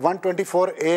124A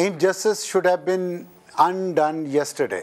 Injustice should have been undone yesterday.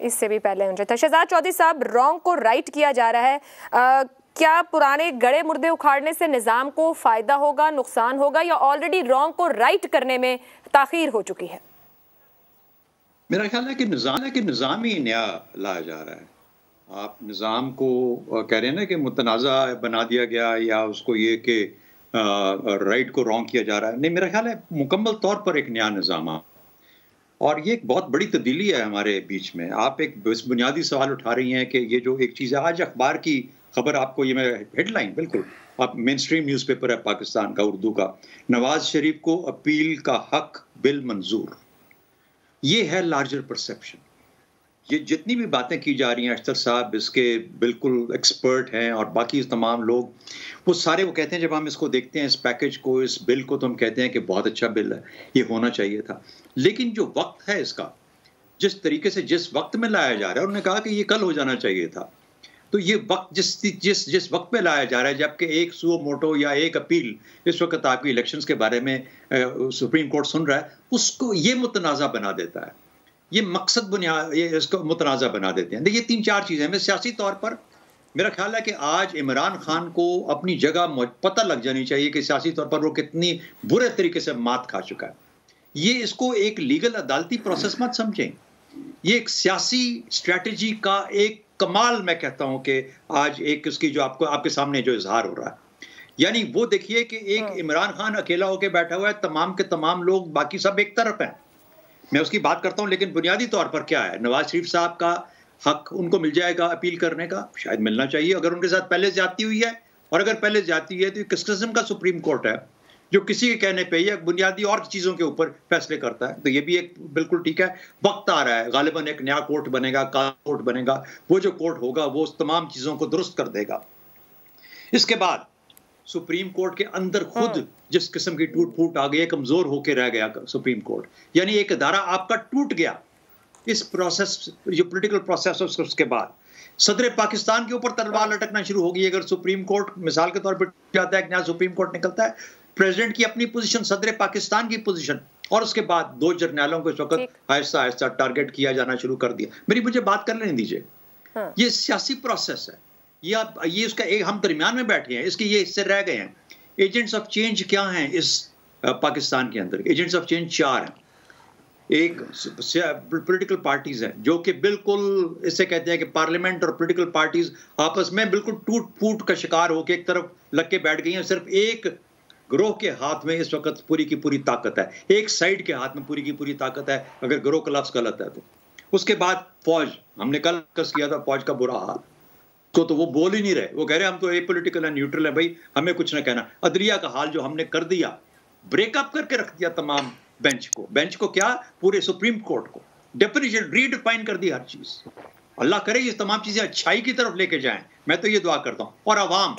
اس سے بھی پہلے ہوں جاتا ہے. شہزاد چودھری صاحب، رانگ کو رائٹ کیا جا رہا ہے، کیا پرانے گڑے مردے اکھاڑنے سے نظام کو فائدہ ہوگا، نقصان ہوگا، یا آلریڈی رانگ کو رائٹ کرنے میں تاخیر ہو چکی ہے؟ میرا خیال ہے کہ نظام ہی نیا لایا جا رہا ہے. آپ نظام کو کہہ رہے ہیں نا کہ متنازع بنا دیا گیا، یا اس کو یہ کہ رائٹ کو رانگ کیا جا رہا ہے. نہیں، میرا خیال ہے مکمل طور پر ایک نیا نظام ہے، اور یہ ایک بہت بڑی تبدیلی ہے ہمارے بیچ میں. آپ ایک بنیادی سوال اٹھا رہی ہیں کہ یہ جو ایک چیز ہے، آج اخبار کی خبر آپ کو، یہ میں ہیڈ لائن بالکل آپ مین سٹریم نیوز پیپر ہے پاکستان کا، اردو کا، نواز شریف کو اپیل کا حق بل منظور. یہ ہے لارجر پرسیپشن. یہ جتنی بھی باتیں کی جا رہی ہیں، اشتر صاحب اس کے بالکل ایکسپرٹ ہیں، اور باقی تمام لوگ، وہ سارے وہ کہتے ہیں جب ہم اس کو دیکھتے ہیں، اس پیکج کو، اس بل کو، تو ہم کہتے ہیں کہ بہت اچھا بل ہے، یہ ہونا چاہیے تھا. لیکن جو وقت ہے اس کا، جس طریقے سے جس وقت میں لایا جا رہا ہے، انہوں نے کہا کہ یہ کل ہو جانا چاہیے تھا. تو یہ وقت جس وقت میں لایا جا رہا ہے، جبکہ ایک سو موٹو یا ایک اپیل اس وقت آپ کی الیکشنز کے بارے میں سپریم کورٹ سن رہا ہے، اس کو یہ متنازع بنا دیتا ہے. یہ مقصد یہ اس کو متنازع بنا دیتے ہیں. دیکھیے 3-4 چیزیں ہیں. سیاسی طور پر میرا خیال ہے کہ آج عمران خان کو اپنی جگہ پتہ لگ جانی چاہیے کہ سیاسی طور پر وہ کتنی برے طریقے سے مات کھا چکا ہے. یہ اس کو ایک لیگل عدالتی پروسیس مت سمجھیں، یہ ایک سیاسی اسٹریٹجی کا ایک کمال میں کہتا ہوں کہ آج ایک اس کی جو آپ کے سامنے جو اظہار ہو رہا ہے. یعنی وہ دیکھیے کہ ایک عمران خان اکیلا ہو کے بیٹھا ہوا ہے، تمام کے تمام لوگ باقی سب ایک طرف ہیں. میں اس کی بات کرتا ہوں، لیکن بنیادی طور پر کیا ہے، نواز شریف صاحب کا حق ان کو مل جائے گا اپیل کرنے کا، شاید ملنا چاہیے اگر ان کے ساتھ پہلے زیادتی ہوئی ہے. اور اگر پہلے زیادتی ہوئی ہے تو کس قسم کا سپریم کورٹ ہے جو کسی کے کہنے پہ یا بنیادی اور چیزوں کے اوپر فیصلے کرتا ہے. تو یہ بھی ایک بالکل ٹھیک ہے. وقت آ رہا ہے، غالباً ایک نیا کورٹ بنے گا، کورٹ بنے گا. وہ جو کورٹ ہوگا وہ تمام چیزوں کو درست کر دے گا. اس کے بعد سپریم کورٹ کے اندر خود جس قسم کی ٹوٹ پھوٹ آ گئی ہے، کمزور ہو کے رہ گیا سپریم کورٹ. یعنی ایک ادارہ آپ کا ٹوٹ گیا. اس پروسیس جو پولیٹیکل پروسیس ہے، اس کے بعد صدر پاکستان کے اوپر تلوار لٹکنا شروع ہوگی. اگر سپریم کورٹ مثال کے طور پر جاتا ہے، ایک نیا سپریم کورٹ نکلتا ہے، پریزیڈنٹ کی اپنی پوزیشن، صدر پاکستان کی پوزیشن، اور اس کے بعد 2 جرنیلوں کو اس وقت آہستہ آہستہ ٹارگٹ کیا جانا شروع کر دیا. مجھے بات کر لینے دیجیے. یہ سیاسی پروسیس ہے، یہ اس کا ایک ہم درمیان میں بیٹھے ہیں، اس کے یہ حصے رہ گئے ہیں. ایجنٹس آف چینج کیا ہیں اس پاکستان کے اندر؟ ایجنٹس آف چینج 4 ہیں. ایک پولیٹیکل پارٹیز ہیں جو کہ بالکل اس سے کہتے ہیں کہ پارلیمنٹ اور پولیٹیکل پارٹیز آپس میں بالکل ٹوٹ پھوٹ کا شکار ہو کے ایک طرف لگ کے بیٹھ گئی ہیں. صرف ایک گروہ کے ہاتھ میں اس وقت پوری کی پوری طاقت ہے، ایک سائیڈ کے ہاتھ میں پوری کی پوری طاقت ہے اگر گروہ کا لفظ غلط ہے تو. اس کے بعد فوج، ہم نے کل ڈسکس کیا تھا فوج کا برا حال، تو وہ بول ہی نہیں رہے. وہ کہہ رہے ہم تو اے پولیٹیکل ہے، نیوٹرل ہے، بھائی ہمیں کچھ نہ کہنا. عدلیہ کا حال جو ہم نے کر دیا، بریک اپ کر کے رکھ دیا تمام بینچ کو کیا، پورے سپریم کورٹ کو ڈیفینیشن ری ڈیفائن کر دی ہر چیز. اللہ کرے یہ تمام چیزیں اچھائی کی طرف لے کے جائیں، میں تو یہ دعا کرتا ہوں. اور عوام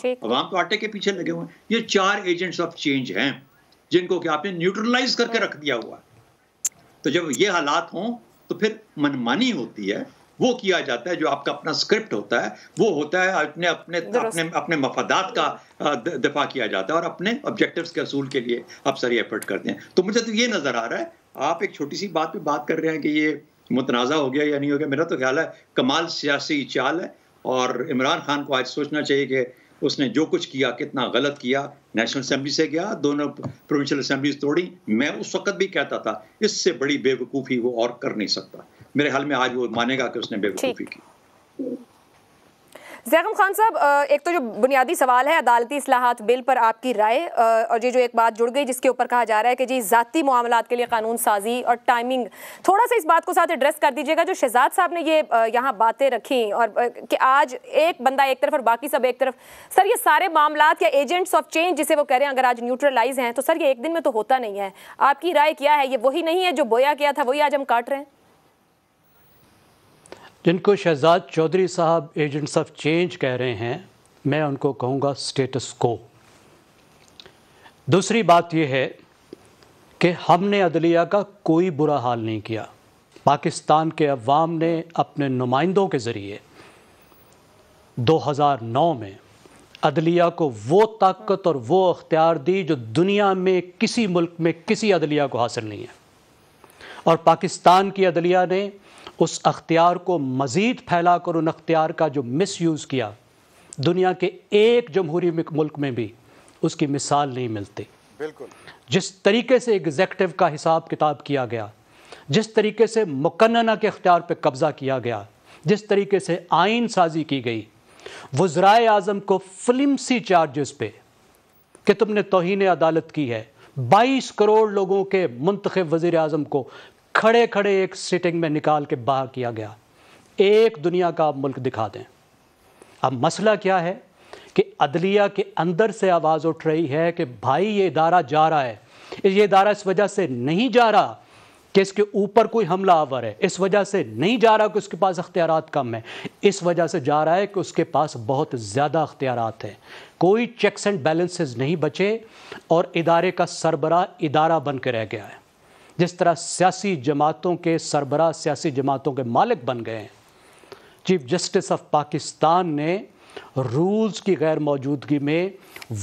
تو آٹے کے پیچھے لگے ہوئے ہیں. یہ 4 ایجنٹس آف چینج ہیں جن کو کہ آپ نے نیوٹرلائز کر کے رکھ دیا ہوا. تو جب یہ حالات ہوں تو پھر منمانی ہوتی ہے، وہ کیا جاتا ہے جو آپ کا اپنا اسکرپٹ ہوتا ہے، وہ ہوتا ہے اپنے مفادات کا دفاع کیا جاتا ہے اور اپنے آبجیکٹیوز کے اصول کے لیے آپ ساری ایفرٹ کرتے ہیں. تو مجھے تو یہ نظر آ رہا ہے، آپ ایک چھوٹی سی بات پہ بات کر رہے ہیں کہ یہ متنازع ہو گیا یا نہیں ہو گیا. میرا تو خیال ہے کمال سیاسی چال ہے، اور عمران خان کو آج سوچنا چاہیے کہ اس نے جو کچھ کیا کتنا غلط کیا. نیشنل اسمبلی سے گیا، 2 پروونشل اسمبلیز توڑی. میں اس وقت بھی کہتا تھا اس سے بڑی بے وقوفی وہ اور کر نہیں سکتا. میرے حال میں آج وہ مانے گا کہ اس نے بے وقوفی کی. زیغم خان صاحب، ایک تو جو بنیادی سوال ہے عدالتی اصلاحات بل پر آپ کی رائے، اور یہ جو ایک بات جڑ گئی جس کے اوپر کہا جا رہا ہے کہ جی ذاتی معاملات کے لیے قانون سازی اور ٹائمنگ، تھوڑا سا اس بات کو ساتھ ایڈریس کر دیجیے گا. جو شہزاد صاحب نے یہ یہاں باتیں رکھیں اور کہ آج ایک بندہ ایک طرف اور باقی سب ایک طرف، سر یہ سارے معاملات یا ایجنٹس آف چینج جسے وہ کہہ رہے ہیں اگر آج نیوٹرلائز ہیں تو سر یہ ایک دن میں تو ہوتا نہیں ہے. آپ کی رائے کیا ہے؟ یہ وہی نہیں ہے جو بویا کیا تھا، وہی آج ہم کاٹ رہے ہیں؟ جن کو شہزاد چودھری صاحب ایجنٹس آف چینج کہہ رہے ہیں، میں ان کو کہوں گا سٹیٹس کو. دوسری بات یہ ہے کہ ہم نے عدلیہ کا کوئی برا حال نہیں کیا. پاکستان کے عوام نے اپنے نمائندوں کے ذریعے 2009 میں عدلیہ کو وہ طاقت اور وہ اختیار دی جو دنیا میں کسی ملک میں کسی عدلیہ کو حاصل نہیں ہے. اور پاکستان کی عدلیہ نے اس اختیار کو مزید پھیلا کر ان اختیار کا جو مس یوز کیا، دنیا کے ایک جمہوری ملک میں بھی اس کی مثال نہیں ملتی۔ بالکل جس طریقے سے ایگزیکٹو کا حساب کتاب کیا گیا، جس طریقے سے مقننہ کے اختیار پہ قبضہ کیا گیا، جس طریقے سے آئین سازی کی گئی، وزرائے اعظم کو فلمسی چارجز پہ کہ تم نے توہین عدالت کی ہے، 22 کروڑ لوگوں کے منتخب وزیر اعظم کو کھڑے کھڑے ایک سیٹنگ میں نکال کے باہر کیا گیا۔ ایک دنیا کا آپ ملک دکھا دیں۔ اب مسئلہ کیا ہے کہ عدلیہ کے اندر سے آواز اٹھ رہی ہے کہ بھائی یہ ادارہ جا رہا ہے، یہ ادارہ اس وجہ سے نہیں جا رہا کہ اس کے اوپر کوئی حملہ آور ہے، اس وجہ سے نہیں جا رہا کہ اس کے پاس اختیارات کم ہیں، اس وجہ سے جا رہا ہے کہ اس کے پاس بہت زیادہ اختیارات ہیں، کوئی چیکس اینڈ بیلنسز نہیں بچے اور ادارے کا سربراہ ادارہ بن کے رہ گیا ہے۔ جس طرح سیاسی جماعتوں کے سربراہ سیاسی جماعتوں کے مالک بن گئے ہیں۔ چیف جسٹس آف پاکستان نے رولز کی غیر موجودگی میں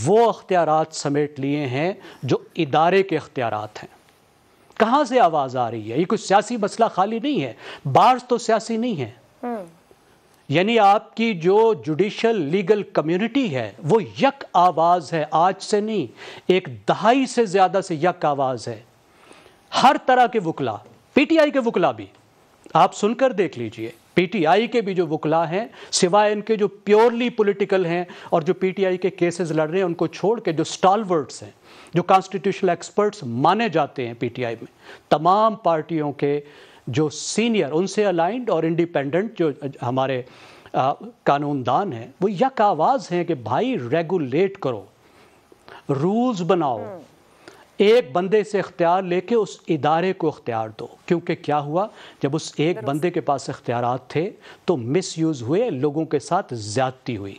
وہ اختیارات سمیٹ لیے ہیں جو ادارے کے اختیارات ہیں۔ کہاں سے آواز آ رہی ہے؟ یہ کوئی سیاسی مسئلہ خالی نہیں ہے، بارز تو سیاسی نہیں ہے۔ یعنی آپ کی جو جوڈیشل لیگل کمیونٹی ہے وہ یک آواز ہے، آج سے نہیں، ایک دہائی سے زیادہ سے یک آواز ہے۔ ہر طرح کے وکلا، پی ٹی آئی کے وکلا بھی آپ سن کر دیکھ لیجئے، پی ٹی آئی کے بھی جو وکلا ہیں، سوائے ان کے جو پیورلی پولیٹیکل ہیں اور جو پی ٹی آئی کے کیسز لڑ رہے ہیں ان کو چھوڑ کے، جو سٹالورٹس ہیں، جو کانسٹیٹیوشنل ایکسپرٹس مانے جاتے ہیں پی ٹی آئی میں، تمام پارٹیوں کے جو سینئر، ان سے الائنڈ اور انڈیپینڈنٹ جو ہمارے قانون دان ہیں، وہ یک آواز ہیں کہ بھائی ریگولیٹ کرو، رولز بناؤ، ایک بندے سے اختیار لے کے اس ادارے کو اختیار دو۔ کیونکہ کیا ہوا، جب اس ایک بندے کے پاس اختیارات تھے تو مس یوز ہوئے، لوگوں کے ساتھ زیادتی ہوئی۔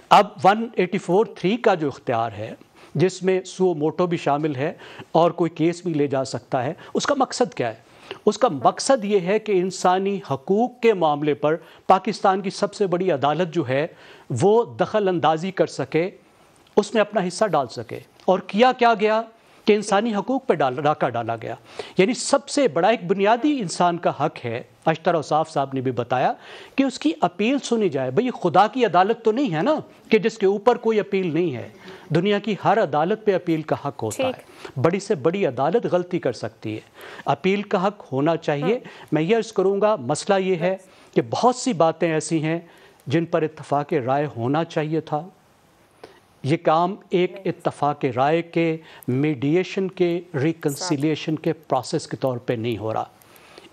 اب 184(3) کا جو اختیار ہے، جس میں سو موٹو بھی شامل ہے اور کوئی کیس بھی لے جا سکتا ہے، اس کا مقصد کیا ہے؟ اس کا مقصد یہ ہے کہ انسانی حقوق کے معاملے پر پاکستان کی سب سے بڑی عدالت جو ہے وہ دخل اندازی کر سکے، اس میں اپنا حصہ ڈال سکے۔ اور کیا گیا کہ انسانی حقوق پہ ڈاکہ ڈالا گیا۔ یعنی سب سے بڑا ایک بنیادی انسان کا حق ہے، اشتر اوصاف صاحب نے بھی بتایا، کہ اس کی اپیل سنی جائے۔ بھئی خدا کی عدالت تو نہیں ہے نا کہ جس کے اوپر کوئی اپیل نہیں ہے۔ دنیا کی ہر عدالت پہ اپیل کا حق ہوتا ہے۔ بڑی سے بڑی عدالت غلطی کر سکتی ہے، اپیل کا حق ہونا چاہیے۔ میں یہ عرض کروں گا، مسئلہ یہ ہے کہ بہت سی باتیں ایسی ہیں جن پر اتفاق رائے ہونا چاہیے تھا۔ یہ کام ایک اتفاق رائے کے، میڈیشن کے، ریکنسیلیشن کے پروسیس کے طور پہ نہیں ہو رہا،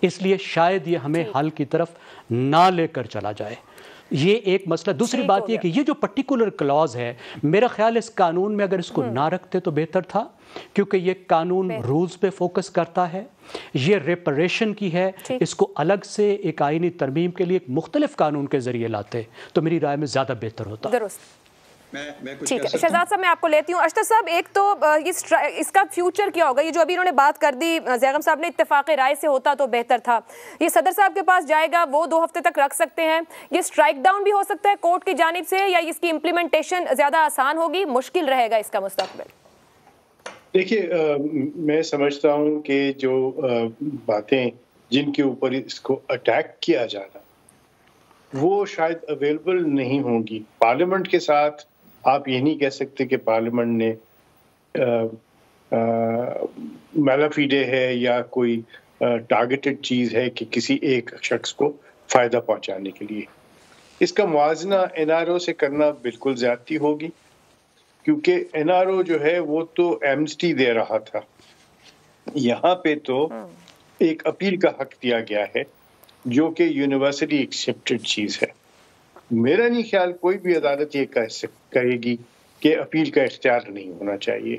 اس لیے شاید یہ ہمیں حل کی طرف نہ لے کر چلا جائے۔ یہ ایک مسئلہ۔ دوسری بات یہ کہ یہ جو پرٹیکولر کلاز ہے، میرا خیال اس قانون میں اگر اس کو نہ رکھتے تو بہتر تھا، کیونکہ یہ قانون رولز پہ فوکس کرتا ہے، یہ ریپریشن کی ہے۔ اس کو الگ سے ایک آئینی ترمیم کے لیے ایک مختلف قانون کے ذریعے لاتے تو میری رائے میں زیادہ بہتر ہوتا۔ درست۔ ٹھیک ہے شہزاد صاحب، میں آپ کو لیتی ہوں۔ اشتر صاحب، ایک تو اس کا فیوچر کیا ہوگا؟ یہ جو ابھی انہوں نے بات کر دی زیغم صاحب نے، اتفاق رائے سے ہوتا تو بہتر تھا، یہ صدر صاحب کے پاس جائے گا، وہ 2 ہفتے تک رکھ سکتے ہیں، یہ اسٹرائک ڈاؤن بھی ہو سکتا ہے کورٹ کی جانب سے، یا اس کی امپلیمنٹیشن زیادہ آسان ہوگی، مشکل رہے گا اس کا مستقبل؟ دیکھیے، میں سمجھتا ہوں کہ جو باتیں جن کے اوپر اس کو اٹیک کیا جانا وہ شاید اویلیبل نہیں ہوں گی پارلیمنٹ کے ساتھ۔ آپ یہ نہیں کہہ سکتے کہ پارلیمنٹ نے میلا فیڈے ہے یا کوئی ٹارگیٹڈ چیز ہے کہ کسی ایک شخص کو فائدہ پہنچانے کے لیے۔ اس کا موازنہ این آر او سے کرنا بالکل زیادتی ہوگی، کیونکہ این آر او جو ہے وہ تو ایمنسٹی دے رہا تھا، یہاں پہ تو ایک اپیل کا حق دیا گیا ہے جو کہ یونیورسلی ایکسیپٹڈ چیز ہے۔ میرا نہیں خیال کوئی بھی عدالت یہ کہے گی کہ اپیل کا اختیار نہیں ہونا چاہیے،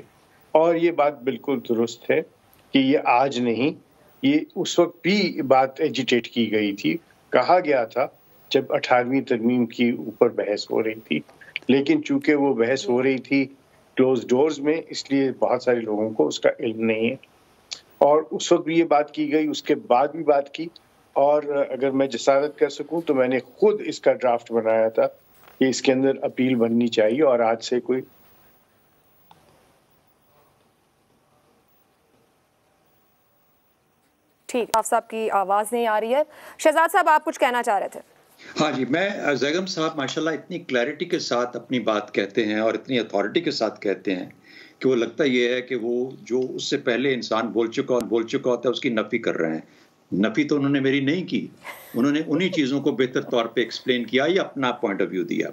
اور یہ بات بالکل درست ہے کہ یہ آج نہیں، یہ اس وقت بھی بات ایجیٹیٹ کی گئی تھی، کہا گیا تھا جب 18ویں ترمیم کی اوپر بحث ہو رہی تھی، لیکن چونکہ وہ بحث ہو رہی تھی کلوز ڈورز میں، اس لیے بہت سارے لوگوں کو اس کا علم نہیں ہے، اور اس وقت بھی یہ بات کی گئی، اس کے بعد بھی بات کی، اور اگر میں جسارت کر سکوں تو میں نے خود اس کا ڈرافٹ بنایا تھا کہ اس کے اندر اپیل بننی چاہیے، اور آج سے کوئی ٹھیک، آپ صاحب کی آواز نہیں آ رہی ہے. شہزاد صاحب آپ کچھ کہنا چاہ رہے تھے. ہاں جی، میں زیگم صاحب ماشاءاللہ اتنی کلیئرٹی کے ساتھ اپنی بات کہتے ہیں اور اتنی اتھارٹی کے ساتھ کہتے ہیں کہ وہ لگتا یہ ہے کہ وہ جو اس سے پہلے انسان بول چکا ہوتا ہے اس کی نفی کر رہے ہیں. نفی تو انہوں نے میری نہیں کی، انہوں نے انہی چیزوں کو بہتر طور پہ ایکسپلین کیا یا اپنا پوائنٹ آف ویو دیا.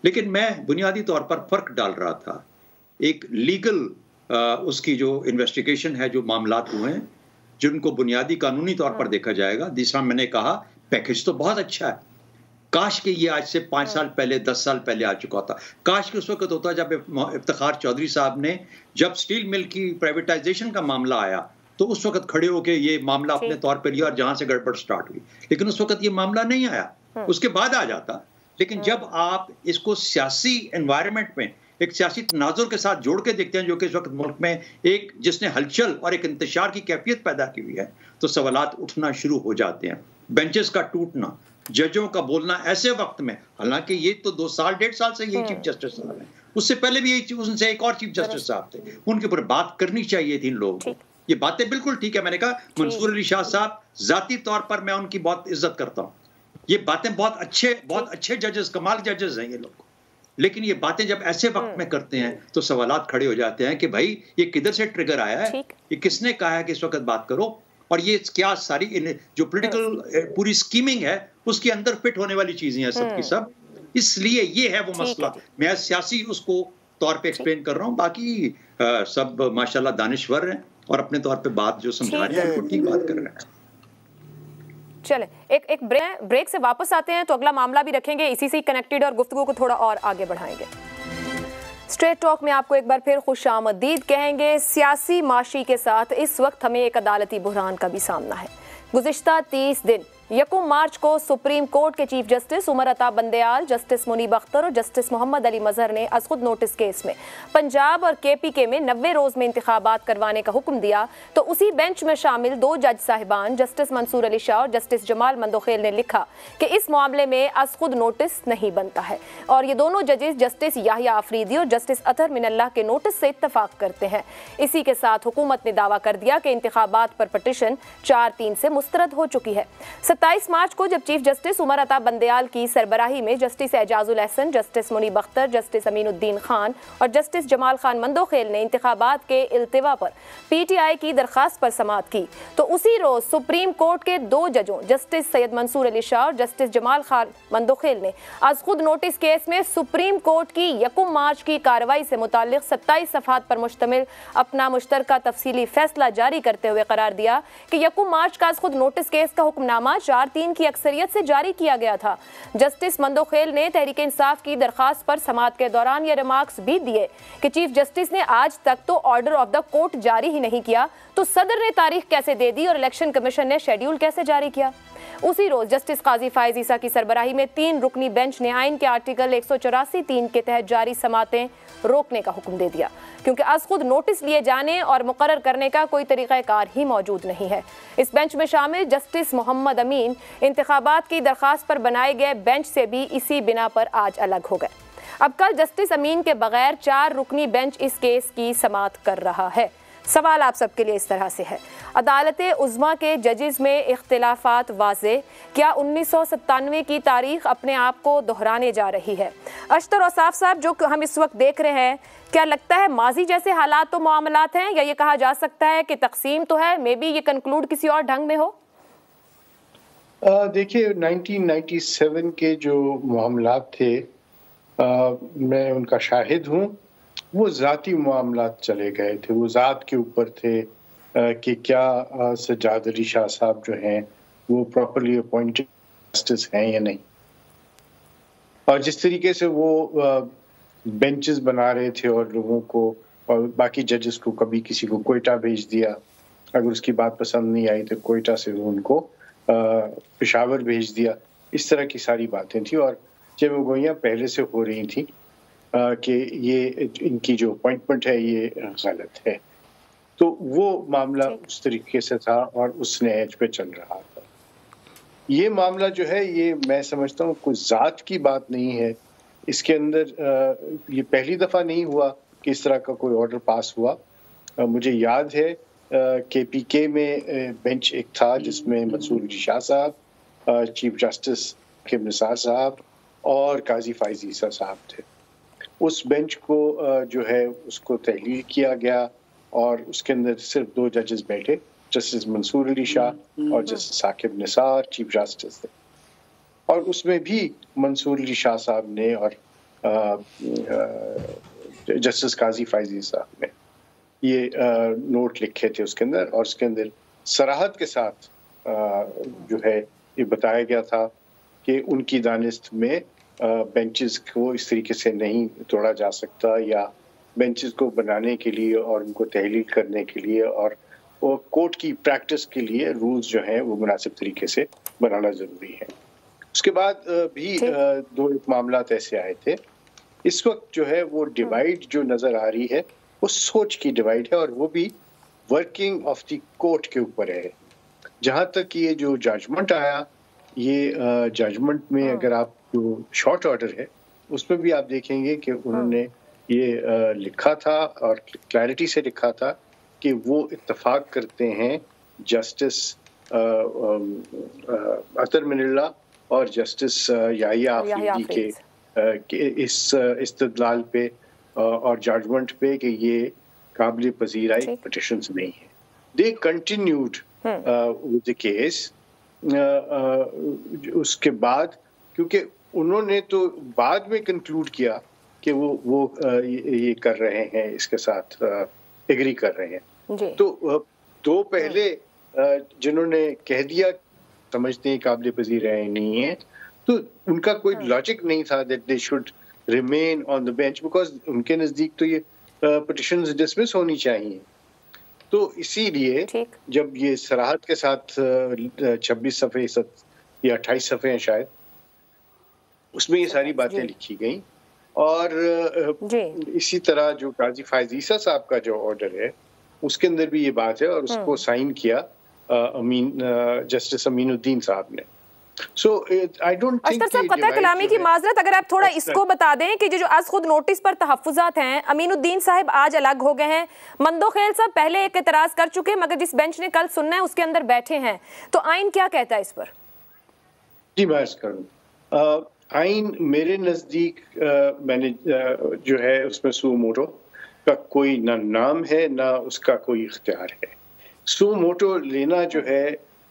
لیکن میں بنیادی طور پر فرق ڈال رہا تھا. ایک لیگل اس کی جو انویسٹیگیشن ہے، جو معاملات ہوئے ہیں جن کو بنیادی قانونی طور پر دیکھا جائے گا. دوسرا میں نے کہا پیکج تو بہت اچھا ہے، کاش کہ یہ آج سے 5 سال پہلے 10 سال پہلے آ چکا تھا. کاش کہ اس وقت ہوتا جب افتخار چودھری صاحب نے جب سٹیل مل کی پرائیویٹائزیشن کا معاملہ آیا تو اس وقت کھڑے ہو کے یہ معاملہ اپنے طور پہ لیا اور جہاں سے گڑبڑ سٹارٹ ہوئی. لیکن اس وقت یہ معاملہ نہیں آیا، اس کے بعد آ جاتا. لیکن جب آپ اس کو سیاسی انوائرمنٹ میں ایک سیاسی تناظر کے ساتھ جوڑ کے دیکھتے ہیں جو کہ اس وقت ملک میں ایک جس نے ہلچل اور ایک انتشار کی کیفیت پیدا کی ہوئی ہے، تو سوالات اٹھنا شروع ہو جاتے ہیں. بینچز کا ٹوٹنا، ججوں کا بولنا ایسے وقت میں، حالانکہ یہ تو 2 سال 1.5 سال سے یہی چیف جسٹس صاحب ہیں، اس سے پہلے بھی ان سے ایک اور چیف جسٹس صاحب تھے، ان کے اوپر بات کرنی چاہیے تھی ان لوگوں کو. یہ باتیں بالکل ٹھیک ہے. میں نے کہا منصور علی شاہ صاحب ذاتی طور پر میں ان کی بہت عزت کرتا ہوں، یہ باتیں بہت اچھے ججز، کمال ججز ہیں یہ لوگ. لیکن یہ باتیں جب ایسے وقت میں کرتے ہیں تو سوالات کھڑے ہو جاتے ہیں کہ بھائی یہ کدھر سے ٹریگر آیا ہے، یہ کس نے کہا ہے کہ اس وقت بات کرو، اور یہ کیا ساری جو پولیٹیکل پوری سکیمنگ ہے اس کے اندر فٹ ہونے والی چیزیں ہیں سب کی سب. اس لیے یہ ہے وہ مسئلہ. میں سیاسی اس کو طور پہ ایکسپلین کر رہا ہوں، باقی سب ماشاءاللہ دانشور ہیں اور اپنے طور پہ بات جو سمجھا رہے ہیں ٹھیک بات کر رہے ہیں. چلیں ایک بریک سے واپس آتے ہیں تو اگلا معاملہ بھی رکھیں گے اسی سے کنیکٹڈ اور گفتگو کو تھوڑا اور آگے بڑھائیں گے. اسٹریٹ ٹاک میں آپ کو ایک بار پھر خوش آمدید کہیں گے. سیاسی معاشی کے ساتھ اس وقت ہمیں ایک عدالتی بحران کا بھی سامنا ہے. گزشتہ 30 دن 1 مارچ کو سپریم کورٹ کے chief justice Umar Ata Bandial, justice منیب اختر اور جسٹس محمد علی مظہر نے از خود نوٹس کیس میں پنجاب اور KPK میں 90 روز میں انتخابات کروانے کا حکم دیا تو اسی بینچ میں شامل 2 جج صاحبان جسٹس منصور علی شاہ اور جسٹس جمال مندوخیل نے لکھا کہ اس معاملے میں از خود نوٹس نہیں بنتا ہے، اور یہ دونوں ججز جسٹس یحییٰ آفریدی اور جسٹس اطہر من اللہ کے نوٹس سے اتفاق کرتے ہیں. اسی کے ساتھ حکومت نے دعویٰ کر دیا کہ انتخابات پر پٹیشن 4-3 سے مسترد ہو چکی ہے. 27 مارچ کو جب چیف جسٹس عمر عطا بندیال کی سربراہی میں جسٹس اعجاز الحسن، جسٹس منیب اختر، جسٹس امین الدین خان اور جسٹس جمال خان مندوخیل نے انتخابات کے التوا پر PTI کی درخواست پر سماعت کی تو اسی روز سپریم کورٹ کے 2 ججوں جسٹس سید منصور علی شاہ اور جسٹس جمال خان مندوخیل نے از خود نوٹس کیس میں سپریم کورٹ کی 1 مارچ کی کارروائی سے متعلق 27 صفحات پر مشتمل اپنا مشترکہ تفصیلی فیصلہ جاری کرتے ہوئے قرار دیا کہ 1 مارچ کا از خود نوٹس کیس کا حکم نامہ 4-3 کی اکثریت سے جاری کیا گیا تھا. جسٹس مندوخیل نے تحریک انصاف کی درخواست پر سماعت کے دوران یہ ریمارکس بھی دیے کہ چیف جسٹس نے آج تک تو آرڈر آف دا کورٹ جاری ہی نہیں کیا تو صدر نے تاریخ کیسے دے دی اور الیکشن کمیشن نے شیڈیول کیسے جاری کیا. اسی روز جسٹس قاضی فائز عیسیٰ کی سربراہی میں 3 رکنی بینچ نے آئین کے آرٹیکل 184(3) کے تحت جاری سماعتیں روکنے کا حکم دے دیا کیونکہ از خود نوٹس لیے جانے اور مقرر کرنے کا کوئی طریقہ کار ہی موجود نہیں ہے. اس بینچ میں شامل جسٹس محمد امین انتخابات کی درخواست پر بنائے گئے بینچ سے بھی اسی بنا پر آج الگ ہو گئے. اب کل جسٹس امین کے بغیر 4 رکنی بینچ اس کیس کی سماعت کر رہا ہے. سوال آپ سب کے لیے اس طرح سے ہے، عدالت عظمیٰ کے ججز میں اختلافات واضح، کیا 1997 کی تاریخ اپنے آپ کو دہرانے جا رہی ہے؟ اشتر اوصاف صاحب، جو ہم اس وقت دیکھ رہے ہیں، کیا لگتا ہے ماضی جیسے حالات و معاملات ہیں یا یہ کہا جا سکتا ہے کہ تقسیم تو ہے، مے بی یہ کنکلوڈ کسی اور ڈھنگ میں ہو؟ دیکھیے 1997 کے جو معاملات تھے میں ان کا شاہد ہوں، وہ ذاتی معاملات چلے گئے تھے، وہ ذات کے اوپر تھے کہ کیا سجاد علی شاہ صاحب جو ہیں وہ پراپرلی اپوائنٹڈ جسٹس ہیں یا نہیں، اور جس طریقے سے وہ بینچز بنا رہے تھے اور لوگوں کو اور باقی ججز کو کبھی کسی کو کوئٹہ بھیج دیا، اگر اس کی بات پسند نہیں آئی تو کوئٹہ سے ان کو پشاور بھیج دیا، اس طرح کی ساری باتیں تھیں اور جب گوئیاں پہلے سے ہو رہی تھیں کہ یہ ان کی جو اپوائنٹمنٹ ہے یہ غلط ہے، تو وہ معاملہ اس طریقے سے تھا اور اس نہج پہ چل رہا تھا. یہ معاملہ جو ہے یہ میں سمجھتا ہوں کوئی ذات کی بات نہیں ہے، اس کے اندر یہ پہلی دفعہ نہیں ہوا کہ اس طرح کا کوئی آرڈر پاس ہوا. مجھے یاد ہے کے پی کے میں بینچ ایک تھا جس میں منصور علی شاہ صاحب، چیف جسٹس ساقب نثار صاحب اور قاضی فائز عیسیٰ صاحب تھے. اس بینچ کو جو ہے اس کو تحلیل کیا گیا اور اس کے اندر صرف 2 ججز بیٹھے، جسٹس منصور علی شاہ اور جسٹس ساقب نثار چیف جسٹس تھے. اور اس میں بھی منصور علی شاہ صاحب نے اور جسٹس قاضی فائز عیسیٰ صاحب نے یہ نوٹ لکھے تھے اس کے اندر، اور اس کے اندر صراحت کے ساتھ جو ہے یہ بتایا گیا تھا کہ ان کی دانست میں بینچز کو اس طریقے سے نہیں توڑا جا سکتا، یا بینچز کو بنانے کے لیے اور ان کو تحلیل کرنے کے لیے اور کورٹ کی پریکٹس کے لیے رولز جو ہیں وہ مناسب طریقے سے بنانا ضروری ہے. اس کے بعد بھی 2 معاملات ایسے آئے تھے. اس وقت جو ہے وہ ڈیوائڈ جو نظر آ رہی ہے وہ سوچ کی ڈیوائڈ ہے، اور وہ بھی ورکنگ آف دی کورٹ کے اوپر ہے. جہاں تک یہ جو ججمنٹ آیا، یہ ججمنٹ میں اگر آپ جو شارٹ آرڈر ہے اس میں بھی آپ دیکھیں گے کہ انہوں نے یہ لکھا تھا اور کلیئرٹی سے لکھا تھا کہ وہ اتفاق کرتے ہیں جسٹس اطہر من اللہ اور جسٹس یحییٰ آفریدی کے اس استدلال پہ اور ججمنٹ پہ کہ یہ قابل پذیرائی پٹیشنز نہیں ہیں. دے کنٹینیوڈ ود دی کیس. اس کے بعد کیونکہ انہوں نے تو بعد میں کنکلوڈ کیا کہ وہ یہ کر رہے ہیں، اس کے ساتھ ایگری کر رہے ہیں. تو 2 پہلے جنہوں نے کہہ دیا سمجھتے ہیں قابل پذیرائی نہیں ہے، تو ان کا کوئی لاجک نہیں تھا that they should remain on the bench because ان کے نزدیک تو یہ پٹیشنز ڈسمس ہونی چاہیے. تو اسی لیے جب یہ صراحت کے ساتھ 26 صفحے یا 28 صفحے ہیں شاید، اس میں یہ ساری باتیں لکھی گئیں. اور اسی طرح جو قاضی فائز عیسیٰ صاحب کا جو آرڈر ہے اس کے اندر بھی یہ بات ہے، اور اس کو سائن کیا جسٹس امین الدین صاحب نے. اشتر صاحب قطع کلامی کی معذرت، اگر آپ تھوڑا اس کو بتا دیں کہ جو از خود نوٹس پر تحفظات ہیں، امین الدین صاحب آج الگ ہو گئے ہیں، مندوخیل صاحب پہلے ایک اعتراض کر چکے مگر جس بینچ نے کل سننا ہے اس کے اندر بیٹھے ہیں، تو آئین کیا کہتا ہے اس پر؟ جی میں عرض کروں، آئین میرے نزدیک میں نے جو ہے اس میں سو موٹو کا کوئی نہ نام ہے نہ اس کا کوئی اختیار ہے. سو موٹو لینا جو ہے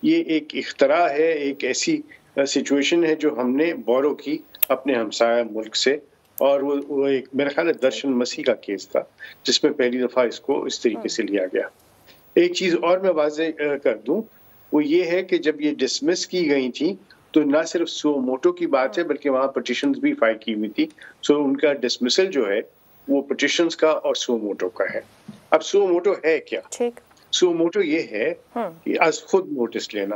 یہ ایک اختراع ہے، ایک ایسی سچویشن ہے جو ہم نے بورو کی اپنے ہمسایہ ملک سے، اور وہ ایک میرا خیال ہے درشن مسیح کا کیس تھا جس میں پہلی دفعہ اس کو اس طریقے سے لیا گیا. ایک چیز اور میں واضح کر دوں، وہ یہ ہے کہ جب یہ ڈسمس کی گئی تھی تو نہ صرف سو موٹو کی بات ہے بلکہ وہاں پٹیشنز بھی فائل کی ہوئی تھی. سو ان کا ڈسمسل جو ہے وہ پٹیشنز کا اور سو موٹو کا ہے. اب سو موٹو ہے کیا؟ سو موٹو یہ ہے کہ از خود نوٹس لینا،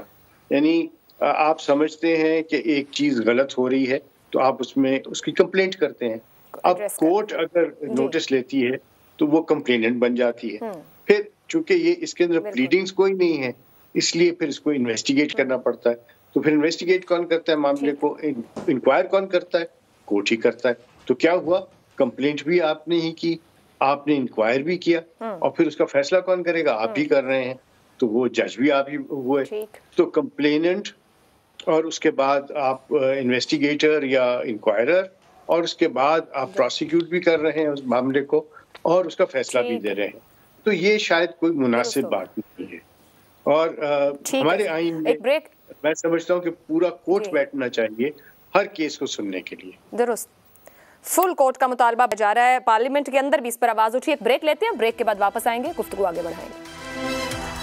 یعنی آپ سمجھتے ہیں کہ ایک چیز غلط ہو رہی ہے تو آپ اس میں اس کی کمپلینٹ کرتے ہیں. اب کورٹ اگر نوٹس لیتی ہے تو وہ کمپلیننٹ بن جاتی ہے. پھر چونکہ یہ اس کے اندر پلیڈنگز کوئی نہیں ہے اس لیے پھر اس کو انویسٹیگیٹ کرنا پڑتا ہے. تو پھر انویسٹیگیٹ کون کرتا ہے معاملے کو؟ انکوائر کون کرتا ہے؟ کورٹ ہی کرتا ہے. تو کیا ہوا، کمپلینٹ بھی آپ نے ہی کی، آپ نے انکوائر بھی کیا، اور پھر اس کا فیصلہ کون کرے گا؟ آپ بھی کر رہے ہیں. تو وہ جج بھی آپ ہی ہوئے. تو کمپلیننٹ اور اس کے بعد آپ انویسٹیگیٹر یا انکوائرر، اور اس کے بعد آپ پروسیکیوٹ بھی کر رہے ہیں اس معاملے کو اور اس کا فیصلہ بھی دے رہے ہیں. تو یہ شاید کوئی مناسب بات نہیں ہے. اور ہمارے آئین میں میں سمجھتا ہوں کہ پورا کورٹ بیٹھنا چاہیے ہر کیس کو سننے کے لیے. درست، فل کورٹ کا مطالبہ جا رہا ہے. پارلیمنٹ کے اندر بھی اس پر آواز اٹھی. ایک بریک لیتے ہیں، بریک کے بعد واپس آئیں گے، گفتگو آگے بڑھائیں گے.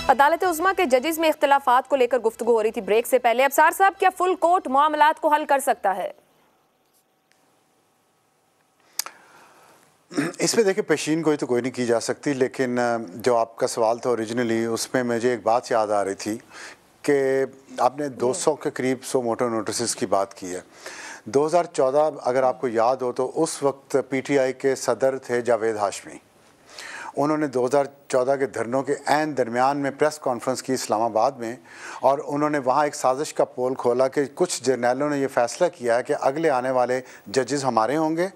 عدالت عظمیٰ کے ججز میں اختلافات کو لے کر گفتگو ہو رہی تھی بریک سے پہلے. ابصار صاحب، کیا فل کورٹ معاملات کو حل کر سکتا ہے؟ اس میں دیکھیں پیشین کوئی تو کوئی نہیں کی جا سکتی، لیکن جو آپ کا سوال تھا اوریجنلی اس میں مجھے ایک بات یاد آ رہی تھی کہ آپ نے 200 کے قریب سو موٹو نوٹسز کی بات کی ہے. 2014 اگر آپ کو یاد ہو تو اس وقت پی ٹی آئی کے صدر تھے جاوید ہاشمی. انہوں نے 2014 کے دھرنوں کے عین درمیان میں پریس کانفرنس کی اسلام آباد میں، اور انہوں نے وہاں ایک سازش کا پول کھولا کہ کچھ جرنیلوں نے یہ فیصلہ کیا ہے کہ اگلے آنے والے ججز ہمارے ہوں گے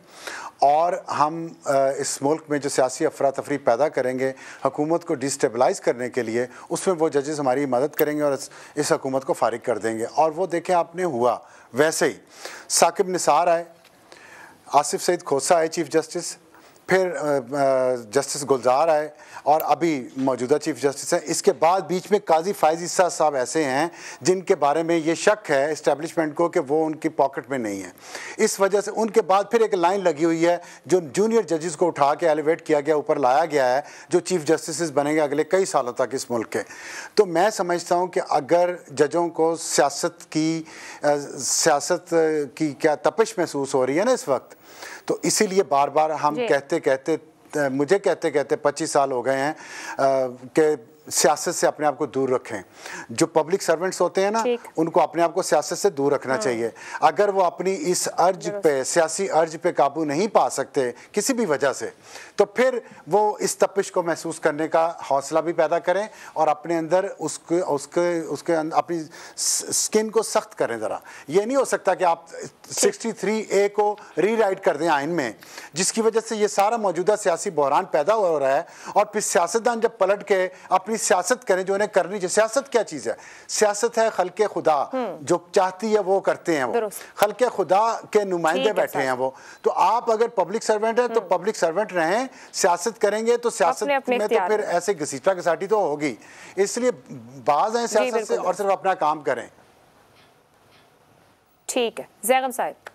اور ہم اس ملک میں جو سیاسی افراتفری پیدا کریں گے حکومت کو ڈیسٹیبلائز کرنے کے لیے، اس میں وہ ججز ہماری مدد کریں گے اور اس حکومت کو فارغ کر دیں گے. اور وہ دیکھیں آپ نے ہوا ویسے ہی. ثاقب نثار آئے، آصف سعید کھوسہ آئے چیف جسٹس، پھر جسٹس گلزار آئے اور ابھی موجودہ چیف جسٹس ہیں. اس کے بعد بیچ میں قاضی فائز عیسیٰ صاحب ایسے ہیں جن کے بارے میں یہ شک ہے اسٹیبلشمنٹ کو کہ وہ ان کی پاکٹ میں نہیں ہے. اس وجہ سے ان کے بعد پھر ایک لائن لگی ہوئی ہے جو جونیئر ججز کو اٹھا کے ایلیویٹ کیا گیا، اوپر لایا گیا ہے، جو چیف جسٹسز بنیں گے اگلے کئی سالوں تک اس ملک کے. تو میں سمجھتا ہوں کہ اگر ججوں کو سیاست کی کیا تپش محسوس ہو رہی ہے نا اس وقت، تو اسی لیے بار بار ہم مجھے کہتے 25 سال ہو گئے ہیں کہ سیاست سے اپنے آپ کو دور رکھیں. جو پبلک سرونٹس ہوتے ہیں نا ان کو اپنے آپ کو سیاست سے دور رکھنا چاہیے. اگر وہ اپنی اس ارج پہ، سیاسی ارج پہ قابو نہیں پا سکتے کسی بھی وجہ سے، تو پھر وہ اس تپش کو محسوس کرنے کا حوصلہ بھی پیدا کریں اور اپنے اندر اس کے اپنی سکن کو سخت کریں. ذرا یہ نہیں ہو سکتا کہ آپ 63A کو ری رائٹ کر دیں آئین میں، جس کی وجہ سے یہ سارا موجودہ سیاسی بحران پیدا ہو رہا ہے. اور پھر سیاستدان جب پلٹ کے اپنی سیاست کریں جو انہیں کرنی چاہیے. سیاست کیا چیز ہے؟ سیاست ہے خلق خدا، جو چاہتی ہے وہ کرتے ہیں، وہ خلق خدا کے نمائندے بیٹھے ہیں وہ. تو آپ اگر پبلک سرونٹ ہیں تو پبلک سرونٹ رہیں، سیاست کریں گے تو سیاست میں تو پھر ایسے گھسیٹا گھساٹی تو ہوگی. اس لیے باز ہیں سیاست سے اور صرف اپنا کام کریں. ٹھیک ہے زیغم صاحب.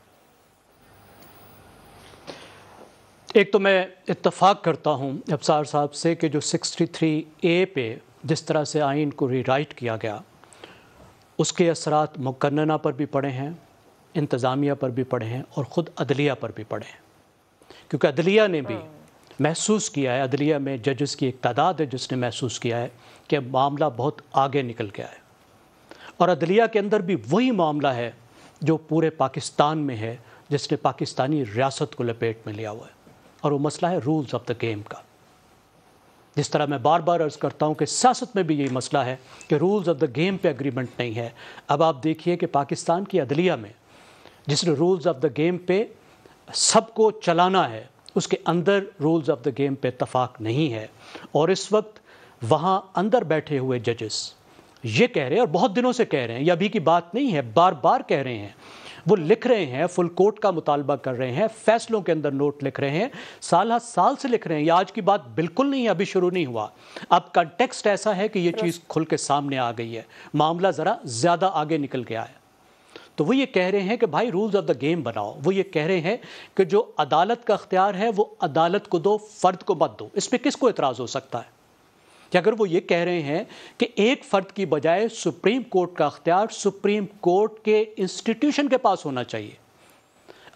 ایک تو میں اتفاق کرتا ہوں ابصار صاحب سے کہ جو 63A پہ جس طرح سے آئین کو ری رائٹ کیا گیا، اس کے اثرات مقننہ پر بھی پڑے ہیں، انتظامیہ پر بھی پڑے ہیں اور خود عدلیہ پر بھی پڑے ہیں. کیونکہ عدلیہ نے بھی محسوس کیا ہے، عدلیہ میں ججز کی ایک تعداد ہے جس نے محسوس کیا ہے کہ معاملہ بہت آگے نکل گیا ہے. اور عدلیہ کے اندر بھی وہی معاملہ ہے جو پورے پاکستان میں ہے، جس نے پاکستانی ریاست کو لپیٹ میں لیا ہوا ہے، اور وہ مسئلہ ہے رولز آف دا گیم کا. جس طرح میں بار بار عرض کرتا ہوں کہ سیاست میں بھی یہی مسئلہ ہے کہ رولز آف دا گیم پہ اگریمنٹ نہیں ہے. اب آپ دیکھیے کہ پاکستان کی عدلیہ میں جس نے رولز آف دا گیم پہ سب کو چلانا ہے، اس کے اندر رولز آف دا گیم پہ اتفاق نہیں ہے. اور اس وقت وہاں اندر بیٹھے ہوئے ججز یہ کہہ رہے ہیں، اور بہت دنوں سے کہہ رہے ہیں، یہ ابھی کی بات نہیں ہے، بار بار کہہ رہے ہیں، وہ لکھ رہے ہیں، فل کوٹ کا مطالبہ کر رہے ہیں، فیصلوں کے اندر نوٹ لکھ رہے ہیں، سال سے لکھ رہے ہیں. یہ آج کی بات بالکل نہیں ہے، ابھی شروع نہیں ہوا. اب کنٹیکسٹ ایسا ہے کہ یہ چیز کھل کے سامنے آ گئی ہے، معاملہ ذرا زیادہ آگے نکل گیا ہے. تو وہ یہ کہہ رہے ہیں کہ بھائی رولز آف دا گیم بناؤ. وہ یہ کہہ رہے ہیں کہ جو عدالت کا اختیار ہے وہ عدالت کو دو، فرد کو مت دو. اس پہ کس کو اعتراض ہو سکتا ہے کہ اگر وہ یہ کہہ رہے ہیں کہ ایک فرد کی بجائے سپریم کورٹ کا اختیار سپریم کورٹ کے انسٹیٹیوشن کے پاس ہونا چاہیے.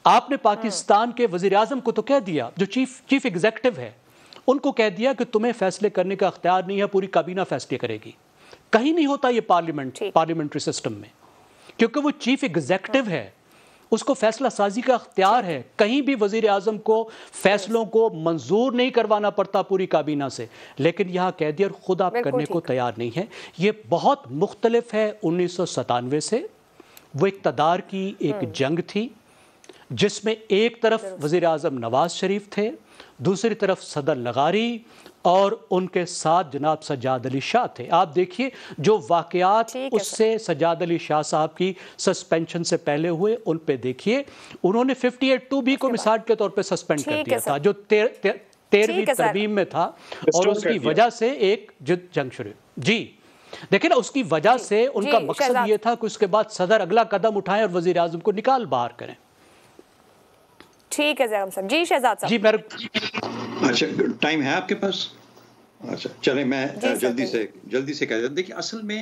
آپ نے پاکستان کے وزیر اعظم کو تو کہہ دیا، جو چیف ایگزیکٹو ہے، ان کو کہہ دیا کہ تمہیں فیصلے کرنے کا اختیار نہیں ہے، پوری کابینہ فیصلے کرے گی. کہیں نہیں ہوتا یہ پارلیمنٹری سسٹم میں، کیونکہ وہ چیف ایگزیکٹو ہے، اس کو فیصلہ سازی کا اختیار ہے. کہیں بھی وزیر اعظم کو فیصلوں کو منظور نہیں کروانا پڑتا پوری کابینہ سے. لیکن یہاں کہہ دیا اور خود آپ کرنے کو تیار نہیں ہے. یہ بہت مختلف ہے 1997 سے. وہ اقتدار کی ایک جنگ تھی جس میں ایک طرف وزیر اعظم نواز شریف تھے، دوسری طرف صدر لغاری اور ان کے ساتھ جناب سجاد علی شاہ تھے. آپ دیکھیے جو واقعات اس سے سجاد علی شاہ صاحب کی سسپینشن سے پہلے ہوئے، ان پہ دیکھیے. انہوں نے 58(2)B کو مثال کے طور پہ سسپینڈ کر دیا تھا، جو 13ویں ترمیم میں تھا، اور اس کی وجہ سے ایک جنگ شروع. جی دیکھیں نا، اس کی وجہ سے ان کا مقصد یہ تھا کہ اس کے بعد صدر اگلا قدم اٹھائیں اور وزیر اعظم کو نکال باہر کریں. ٹھیک ہے زیغم صاحب. جی شہزاد صاحب. جی میرے اچھا ٹائم ہے آپ کے پاس؟ اچھا چلیں میں جلدی سے کہہ دیتا. دیکھیے اصل میں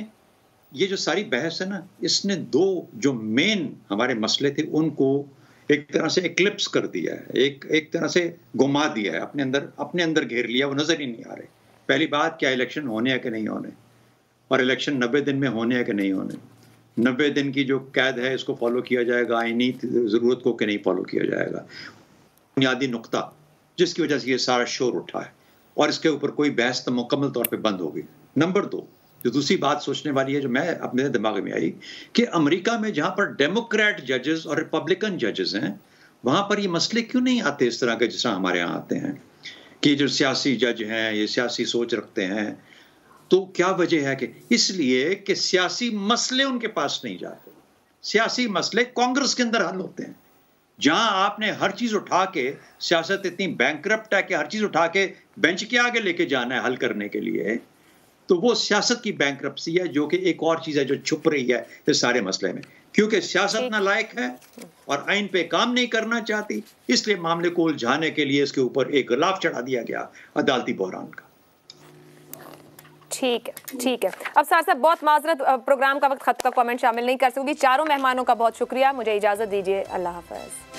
یہ جو ساری بحث ہے نا، اس نے دو جو مین ہمارے مسئلے تھے ان کو ایک طرح سے ایکلپس کر دیا ہے، ایک طرح سے گما دیا ہے، اپنے اندر گھیر لیا. وہ نظر ہی نہیں آ رہے. پہلی بات، کیا الیکشن ہونے ہیں کہ نہیں ہونے، اور الیکشن 90 دن میں ہونے ہیں کہ نہیں ہونے. 90 دن کی جو قید ہے اس کو فالو کیا جائے گا، آئینی ضرورت کو کہ نہیں فالو کیا جائے گا. بنیادی نقطہ جس کی وجہ سے یہ سارا شور اٹھا ہے، اور اس کے اوپر کوئی بحث تو مکمل طور پہ بند ہوگی. نمبر 2، جو دوسری بات سوچنے والی ہے جو میں اپنے دماغ میں آئی، کہ امریکہ میں جہاں پر ڈیموکریٹ ججز اور ریپبلکن ججز ہیں، وہاں پر یہ مسئلے کیوں نہیں آتے اس طرح کے جس طرح ہمارے یہاں آتے ہیں کہ جو سیاسی جج ہیں یہ سیاسی سوچ رکھتے ہیں؟ تو کیا وجہ ہے کہ اس لیے کہ سیاسی مسئلے ان کے پاس نہیں جاتے. سیاسی مسئلے کانگریس کے اندر حل ہوتے ہیں. جہاں آپ نے ہر چیز اٹھا کے، سیاست اتنی بینکرپٹ ہے کہ ہر چیز اٹھا کے بینچ کے آگے لے کے جانا ہے حل کرنے کے لیے، تو وہ سیاست کی بینکرپسی ہے، جو کہ ایک اور چیز ہے جو چھپ رہی ہے اس سارے مسئلے میں. کیونکہ سیاست نالائق ہے اور آئین پہ کام نہیں کرنا چاہتی، اس لیے معاملے کو الجھانے کے لیے اس کے اوپر ایک غلاف چڑھا دیا گیا عدالتی بحران کا. ٹھیک ہے. اب سر صاحب بہت معذرت، پروگرام کا وقت ختم کا کامنٹ شامل نہیں کر سکوں گی. چاروں مہمانوں کا بہت شکریہ. مجھے اجازت دیجیے. اللہ حافظ.